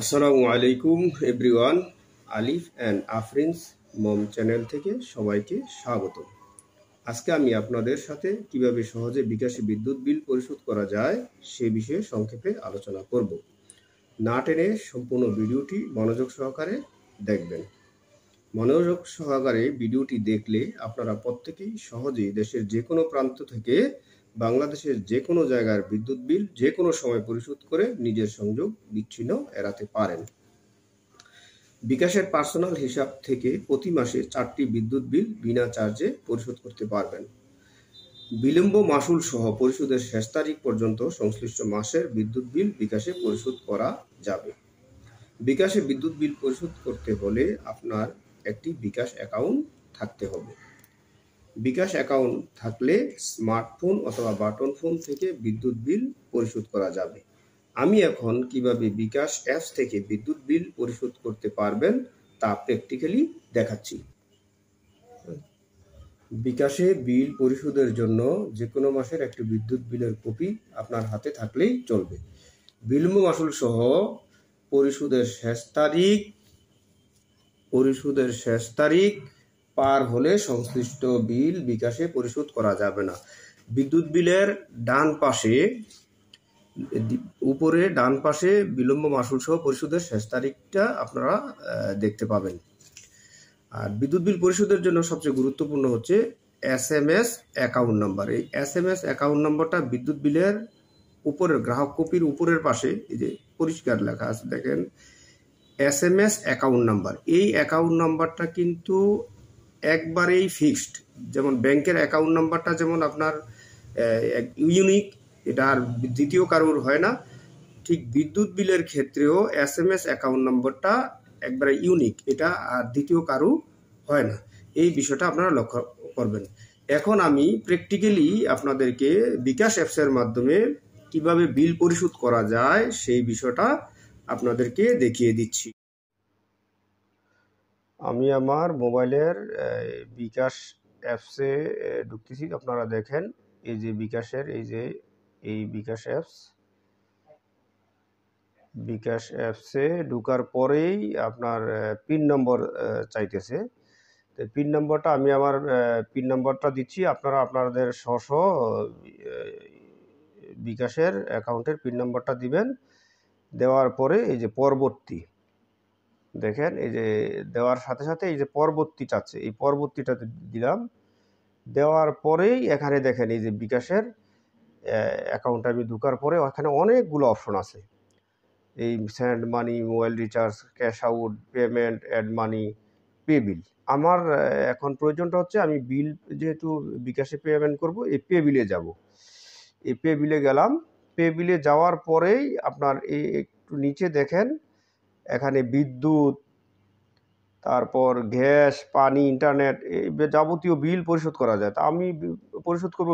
আসসালামু আলাইকুম everyone. Alif and Afrins mom channel থেকে সবাইকে স্বাগত। আজকে আমি আপনাদের সাথে কিভাবে সহজে বিকাশে বিদ্যুৎ বিল পরিশোধ করা যায় সে বিষয়ে সংক্ষেপে আলোচনা করব। না টেনে সম্পূর্ণ ভিডিওটি মনোযোগ সহকারে দেখবেন। মনোযোগ সহকারে ভিডিওটি দেখলে আপনারা প্রত্যেকেই সহজেই দেশের যে কোনো প্রান্ত থেকে বাংলাদেশের যে কোনো জায়গার বিদ্যুৎ বিল যে কোনো সময় পরিশোধ করে নিজের সংযোগ বিচ্ছিন্ন এড়াতে পারেন। বিকাশের পার্সোনাল হিসাব থেকে প্রতি মাসে 4টি বিদ্যুৎ বিল বিনা চার্জে পরিশোধ করতে পারবেন। বিলম্ব মাসুল সহ পরিশোধের শেষ তারিখ পর্যন্ত সংশ্লিষ্ট মাসের বিদ্যুৎ বিল বিকাশে পরিশোধ করা যাবে। বিকাশে বিদ্যুৎ বিল পরিশোধ করতে হলে আপনার একটি বিকাশ অ্যাকাউন্ট থাকতে হবে। বিকাশ অ্যাকাউন্ট থাকলে স্মার্টফোন অথবা বাটন ফোন থেকে বিদ্যুৎ বিল পরিশোধ করা যাবে। আমি এখন কিভাবে বিকাশ অ্যাপস থেকে বিদ্যুৎ বিল পরিশোধ করতে পারবেন তা প্র্যাকটিক্যালি দেখাচ্ছি। বিকাশে বিল পরিশোধের জন্য যে কোনো মাসের একটি বিদ্যুৎ বিলের কপি আপনার হাতে থাকলেই চলবে। বিলম্ব মাসুল সহ পরিশোধের শেষ তারিখ পার হলে সংশ্লিষ্ট বিল বিকাশে পরিশোধ করা যাবে না। বিদ্যুৎ বিলের উপরে ডান পাশে বিলম্ব মাসুল সহ পরিশোধের শেষ তারিখটা আপনারা দেখতে পাবেন। আর বিদ্যুৎ বিল পরিশোধের জন্য সবচেয়ে গুরুত্বপূর্ণ হচ্ছে SMS অ্যাকাউন্ট নাম্বার। এই SMS অ্যাকাউন্ট নাম্বারটা বিদ্যুৎ বিলের উপরের গ্রাহক কপির উপরের পাশে এই যে পরিষ্কার লেখা আছে দেখেন, SMS অ্যাকাউন্ট নাম্বার। এই অ্যাকাউন্ট নাম্বারটা কিন্তু একবারেই ফিক্সড। যেমন ব্যাংকের অ্যাকাউন্ট নাম্বারটা যেমন আপনার ইউনিক, এটা আর দ্বিতীয় কারোর হয় না, ঠিক বিদ্যুৎ বিলের ক্ষেত্রেও SMS অ্যাকাউন্ট নাম্বারটা একবারে ইউনিক, এটা আর দ্বিতীয় কারো হয় না। এই বিষয়টা আপনারা লক্ষ্য করবেন। এখন আমি প্র্যাকটিক্যালি আপনাদেরকে বিকাশ অ্যাপসের মাধ্যমে কিভাবে বিল পরিশোধ করা যায় সেই বিষয়টা আপনাদেরকে দেখিয়ে দিচ্ছি। আমি আমার মোবাইলের বিকাশ অ্যাপসে ঢুকতেছি। আপনারা দেখেন এই যে বিকাশের এই বিকাশ অ্যাপসে ঢোকার পরেই আপনার পিন নম্বর চাইতেছে। তো পিন নম্বরটা আমি আমার পিন নম্বরটা দিচ্ছি, আপনারা আপনাদের স্ব বিকাশের অ্যাকাউন্টের পিন নম্বরটা দিবেন। দেওয়ার পরে এই যে পরবর্তী দেখেন, এই যে দেওয়ার সাথে সাথে এই যে পরবর্তী চাচ্ছে, এই পরবর্তীটাতে দিলাম। দেওয়ার পরেই এখানে দেখেন এই যে বিকাশের অ্যাকাউন্টে আমি ঢোকার পরে এখানে অনেকগুলো অপশন আছে। এই send money, mobile recharge, cash out, payment, add money, pay bill. আমার এখন প্রয়োজনটা হচ্ছে আমি বিল যেহেতু বিকাশে পেমেন্ট করব, এই পে বিলে যাব। এই পে বিলে গেলাম। পে বিলে যাওয়ার পরেই আপনার এই একটু নিচে দেখেন এখানে বিদ্যুৎ, তারপর গ্যাস, পানি, ইন্টারনেট, এই যাবতীয় বিল পরিশোধ করা যায়। তা আমি পরিশোধ করব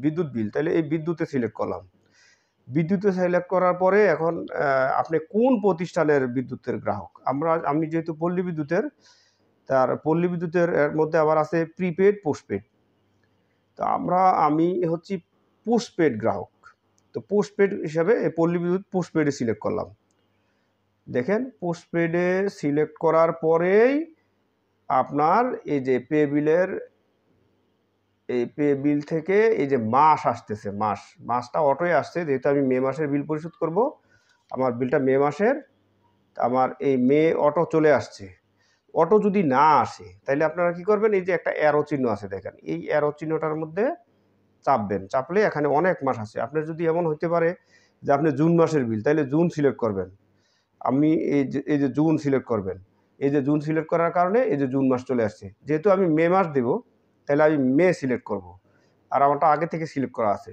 বিদ্যুৎ বিল, তাহলে এই বিদ্যুতে সিলেক্ট করলাম। বিদ্যুতে সিলেক্ট করার পরে এখন আপনি কোন প্রতিষ্ঠানের বিদ্যুতের গ্রাহক। আমি যেহেতু পল্লী বিদ্যুতের, তার পল্লী বিদ্যুতের মধ্যে আবার আছে প্রিপেড, পোস্টপেড। তো আমি হচ্ছি পোস্টপেড গ্রাহক। তো পোস্টপেড হিসাবে পল্লী বিদ্যুৎ পোস্টপেডে সিলেক্ট করলাম। দেখেন পোস্টপেডে সিলেক্ট করার পরেই আপনার এই যে পে বিল থেকে এই যে মাস আসতেছে, মাসটা অটোই আসছে। যেহেতু আমি মে মাসের বিল পরিশোধ করব, আমার বিলটা মে মাসের, আমার এই মে অটো চলে আসছে। অটো যদি না আসে তাহলে আপনারা কি করবেন, এই যে একটা অ্যারো চিহ্ন আছে দেখেন, এই অ্যারো চিহ্নটার মধ্যে চাপবেন। চাপলে এখানে অনেক মাস আছে। আপনার যদি এমন হতে পারে যে আপনি জুন মাসের বিল, তাহলে জুন সিলেক্ট করবেন। আমি এই যে জুন সিলেক্ট করবেন। এই যে জুন সিলেক্ট করার কারণে এই যে জুন মাস চলে আসছে। যেহেতু আমি মে মাস দেব, তাহলে আমি মে সিলেক্ট করব। আর আমারটা আগে থেকে সিলেক্ট করা আছে।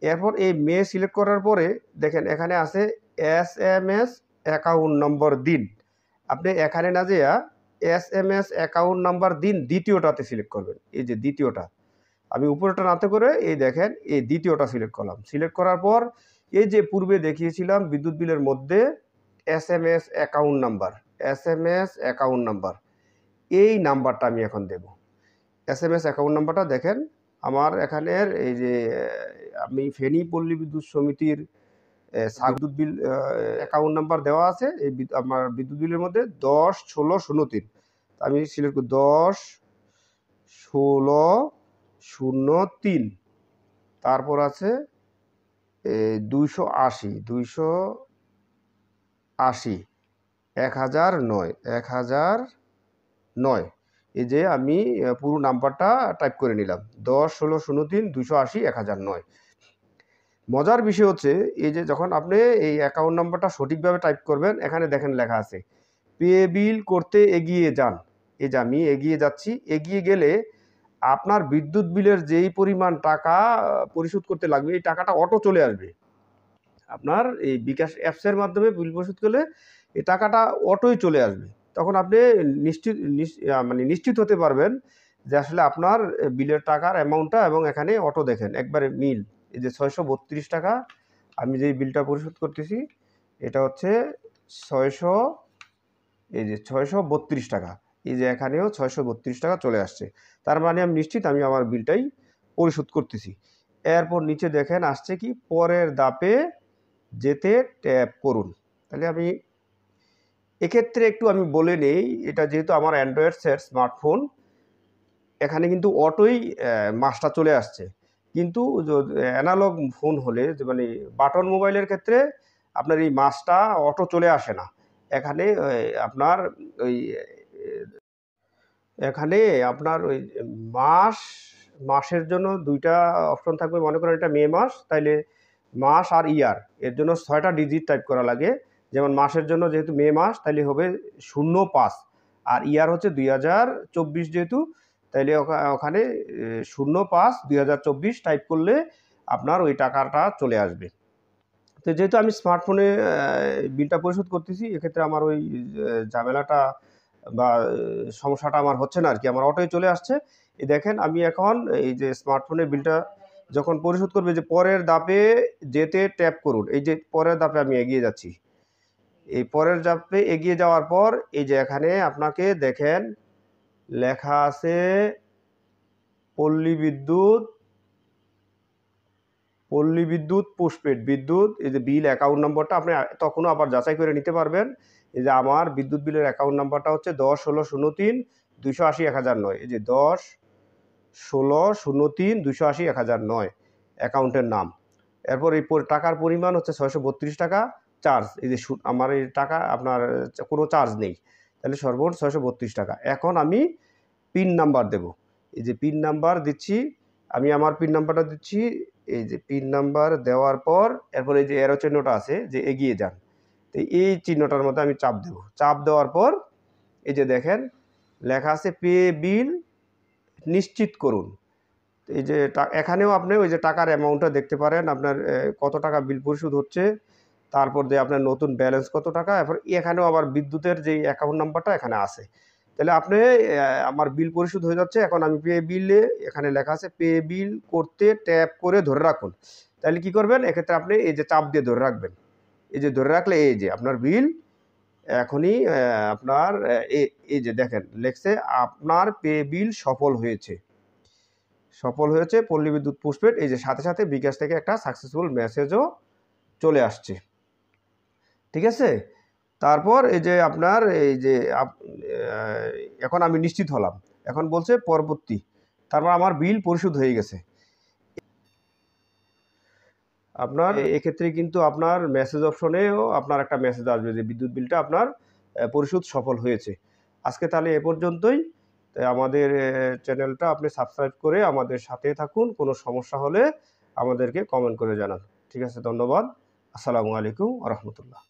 এরপর এই মে সিলেক্ট করার পরে দেখেন এখানে আছে SMS অ্যাকাউন্ট নম্বর দিন। আপনি এখানে না যেয়া SMS অ্যাকাউন্ট নাম্বার দিন দ্বিতীয়টাতে সিলেক্ট করবেন। এই যে দ্বিতীয়টা, আমি উপরেটা নাতে করে এই দেখেন এই দ্বিতীয়টা সিলেক্ট করলাম। সিলেক্ট করার পর এই যে পূর্বে দেখিয়েছিলাম বিদ্যুৎ বিলের মধ্যে SMS অ্যাকাউন্ট নাম্বার, এই নাম্বারটা আমি এখন দেব। SMS অ্যাকাউন্ট নাম্বারটা দেখেন আমার এখানের এই যে আমি ফেনী পল্লী বিদ্যুৎ সমিতির বিদ্যুৎ বিল অ্যাকাউন্ট নাম্বার দেওয়া আছে এই আমার বিদ্যুৎ বিলের মধ্যে 10-16-03। আমি সিলেক্ট করি 10-16-03। তারপর আছে 280 1009 এই যে আমি পুরো নাম্বারটা টাইপ করে নিলাম 10-16-03-280-1009। মজার বিষয় হচ্ছে এই যে যখন আপনি এই অ্যাকাউন্ট নাম্বারটা সঠিকভাবে টাইপ করবেন, এখানে দেখেন লেখা আছে পে বিল করতে এগিয়ে যান। এই যে আমি এগিয়ে যাচ্ছি, এগিয়ে গেলে আপনার বিদ্যুৎ বিলের যেই পরিমাণ টাকা পরিশোধ করতে লাগবে এই টাকাটা অটো চলে আসবে। আপনার এই বিকাশ অ্যাপসের মাধ্যমে বিল পরিশোধ করলে এই টাকাটা অটোই চলে আসবে। তখন আপনি নিশ্চিত হতে পারবেন যে আসলে আপনার বিলের টাকার অ্যামাউন্টটা এবং এখানে অটো দেখেন একবারে মিল। এই যে 632 টাকা আমি যেই বিলটা পরিশোধ করতেছি এটা হচ্ছে 632 টাকা। এই যে এখানেও 632 টাকা চলে আসছে। তার মানে আমি নিশ্চিত আমি আমার বিলটাই পরিশোধ করতেছি। এরপর নিচে দেখেন আসছে কি পরের ধাপে যেতে ট্যাপ করুন। তাহলে আমি এক্ষেত্রে একটু আমি বলে নেই, এটা যেহেতু আমার অ্যান্ড্রয়েড সেট স্মার্টফোন, এখানে কিন্তু অটোই মাসটা চলে আসছে। কিন্তু অ্যানালগ ফোন হলে মানে বাটন মোবাইলের ক্ষেত্রে আপনার এই মাসটা অটো চলে আসে না। এখানে আপনার ওই মাসের জন্য দুইটা অপশন থাকবে। মনে করেন এটা মে মাস, তাইলে মাস আর ইয়ার এর জন্য 6টা ডিজিট টাইপ করা লাগে। যেমন মাসের জন্য যেহেতু মে মাস তাইলে হবে 05, আর ইয়ার হচ্ছে 2024 যেহেতু, তাইলে ওখানে 05-2024 টাইপ করলে আপনার ওই টাকাটা চলে আসবে। তো যেহেতু আমি স্মার্টফোনে বিলটা পরিশোধ করতেছি, এক্ষেত্রে আমার ওই ঝামেলাটা বা সমস্যাটা আমার হচ্ছে না আর কি, আমার অটোই চলে আসছে। এই দেখেন আমি এখন এই যে স্মার্টফোনের বিলটা যখন পরিশোধ করবে যে পরের ধাপে যেতে ট্যাপ করুন, এই যে পরের ধাপে আমি এগিয়ে যাচ্ছি। এই পরের ধাপে এগিয়ে যাওয়ার পর এই যে এখানে আপনাকে দেখেন লেখা আছে পল্লী বিদ্যুৎ পোস্টপেড বিদ্যুৎ, এই যে বিল অ্যাকাউন্ট নম্বরটা আপনি তখনও আবার যাচাই করে নিতে পারবেন। এই যে আমার বিদ্যুৎ বিলের অ্যাকাউন্ট নাম্বারটা হচ্ছে 10-16-03-280-1009। এই যে 10-16-03-280-1009 অ্যাকাউন্টের নাম। এরপর এই টাকার পরিমাণ হচ্ছে 632 টাকা। চার্জ এই যে আমার এই টাকা আপনার কোনো চার্জ নেই, তাহলে সর্বমোট 632 টাকা। এখন আমি পিন নাম্বার দেব। এই যে পিন নাম্বার দিচ্ছি, আমি আমার পিন নাম্বারটা দিচ্ছি। এই যে পিন নাম্বার দেওয়ার পর এরপর এই যে অ্যারো চিহ্নটা আছে যে এগিয়ে যান, তো এই চিহ্নটার মধ্যে আমি চাপ দেব। চাপ দেওয়ার পর এই যে দেখেন লেখা আছে পে বিল নিশ্চিত করুন। এই যে এখানেও আপনি ওই যে টাকার অ্যামাউন্টটা দেখতে পারেন, আপনার কত টাকা বিল পরিশোধ হচ্ছে, তারপর যে আপনার নতুন ব্যালেন্স কত টাকা, এরপর এখানেও আবার বিদ্যুতের যে অ্যাকাউন্ট নাম্বারটা এখানে আছে। তাহলে আপনি আমার বিল পরিশোধ হয়ে যাচ্ছে। এখন আমি পে বিলে এখানে লেখা আছে পে বিল করতে ট্যাপ করে ধরে রাখুন। তাহলে কি করবেন, এক্ষেত্রে আপনি এই যে চাপ দিয়ে ধরে রাখবেন। এই যে ধরে রাখলে এই যে আপনার বিল এখনই আপনার এই যে দেখেন লেখছে আপনার পে বিল সফল হয়েছে পল্লী বিদ্যুৎ পোস্টপেড। এই যে সাথে সাথে বিকাশ থেকে একটা সাকসেসফুল মেসেজও চলে আসছে। ঠিক আছে, তারপর এই যে আপনার এই যে এখন আমি নিশ্চিত হলাম, এখন বলছে পরবর্তী, তারপর আমার বিল পরিশোধ হয়ে গেছে। আপনার এক্ষেত্রে কিন্তু আপনার মেসেজ অপশনেও আপনার একটা মেসেজ আসবে যে বিদ্যুৎ বিলটা আপনার পরিশোধ সফল হয়েছে। আজকে তাহলে এ পর্যন্তই। আমাদের চ্যানেলটা আপনি সাবস্ক্রাইব করে আমাদের সাথে থাকুন। কোনো সমস্যা হলে আমাদেরকে কমেন্ট করে জানান। ঠিক আছে, ধন্যবাদ। আসসালামু আলাইকুম ওয়া রাহমাতুল্লাহ।